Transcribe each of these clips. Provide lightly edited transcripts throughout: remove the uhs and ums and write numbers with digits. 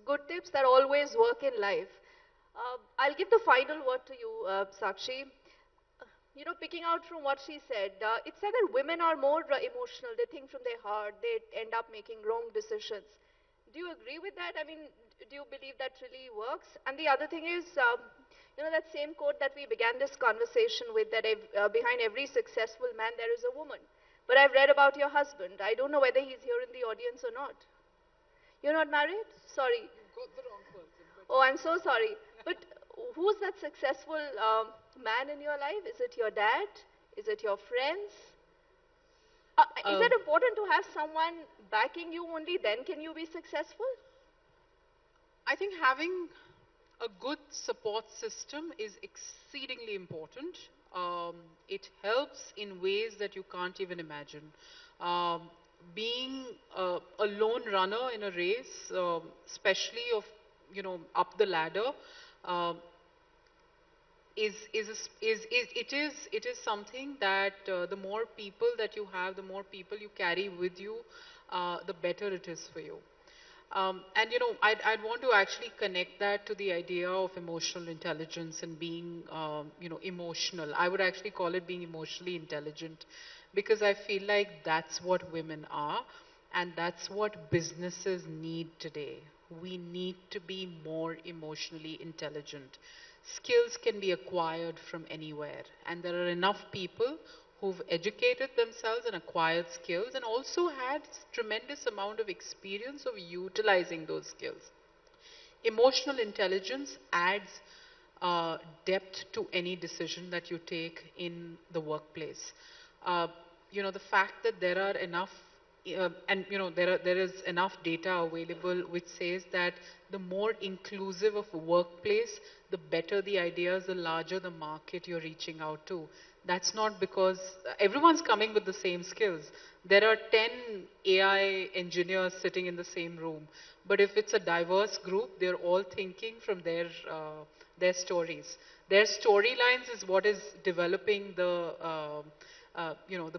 good tips that always work in life. I'll give the final word to you, Sakshi. Picking out from what she said, it said that women are more emotional. They think from their heart. They end up making wrong decisions. Do you agree with that? I mean, do you believe that really works? And the other thing is, that same quote that we began this conversation with, that behind every successful man there is a woman. But I've read about your husband. I don't know whether he's here in the audience or not. You're not married? Sorry. You got the wrong person. Oh, I'm so sorry. But who's that successful man in your life? Is it your dad? Is it your friends? Is it important to have someone backing you only then can you be successful? I think having a good support system is exceedingly important. It helps in ways that you can't even imagine. Um, Being a lone runner in a race, especially of up the ladder, uh, it is something that the more people that you have, the more people you carry with you, the better it is for you. And I'd want to actually connect that to the idea of emotional intelligence and being, emotional. I would actually call it being emotionally intelligent, because I feel like that's what women are, and that's what businesses need today. We need to be more emotionally intelligent. Skills can be acquired from anywhere, and there are enough people who've educated themselves and acquired skills and also had tremendous amount of experience of utilizing those skills. Emotional intelligence adds depth to any decision that you take in the workplace. Uh, the fact that there are enough, and there is enough data available which says that the more inclusive of a workplace, the better the ideas, the larger the market you're reaching out to. That's not because everyone's coming with the same skills. There are 10 AI engineers sitting in the same room, but if it's a diverse group, they're all thinking from their stories. Their storylines is what is developing the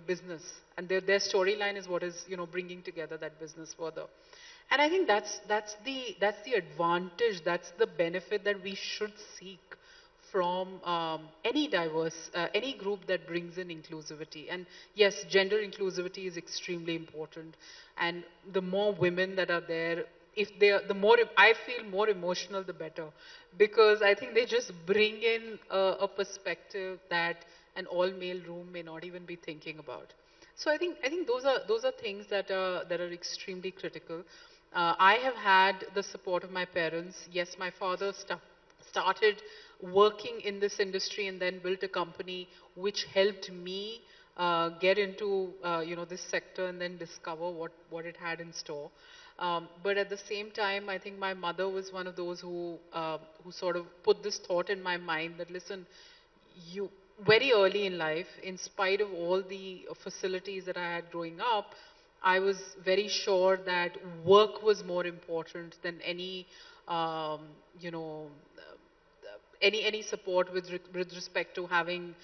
business, and their storyline is what is bringing together that business further. And I think that's the advantage, that's the benefit that we should seek from any group that brings in inclusivity. And yes, gender inclusivity is extremely important. And the more women that are there, if they are, the more I feel more emotional, the better, because I think they just bring in a perspective that an all-male room may not even be thinking about. So I think those are things that are extremely critical. I have had the support of my parents. Yes, my father started working in this industry and then built a company which helped me get into this sector and then discover what it had in store. But at the same time, I think my mother was one of those who sort of put this thought in my mind that, listen, you very early in life, in spite of all the facilities that I had growing up, I was very sure that work was more important than any, um, you know, any support with respect to having,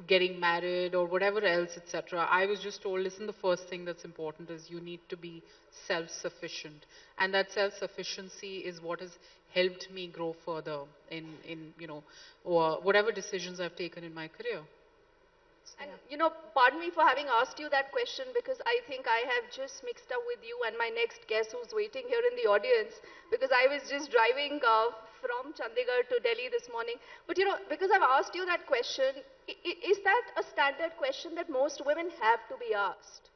getting married or whatever else, etc. I was just told, listen, the first thing that's important is you need to be self-sufficient, and that self-sufficiency is what has helped me grow further in or whatever decisions I've taken in my career. And pardon me for having asked you that question, because I think I have just mixed up with you and my next guest who's waiting here in the audience, because I was just driving from Chandigarh to Delhi this morning. But because I've asked you that question, is that a standard question that most women have to be asked?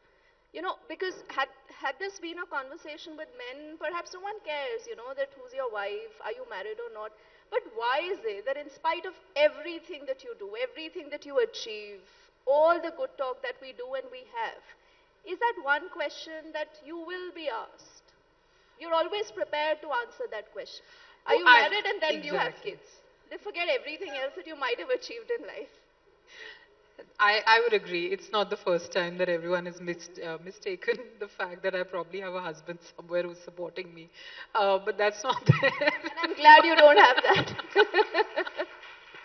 Because had this been a conversation with men, perhaps no one cares, that who's your wife, are you married or not. But why is it that in spite of everything that you do, everything that you achieve, all the good talk that we do and we have, is that one question that you will be asked? You're always prepared to answer that question. Are Oh, you married and then you have exactly. kids? They forget everything else that you might have achieved in life. I would agree. It's not the first time that everyone has mistaken the fact that I probably have a husband somewhere who's supporting me. But that's not there. And I'm glad you don't have that.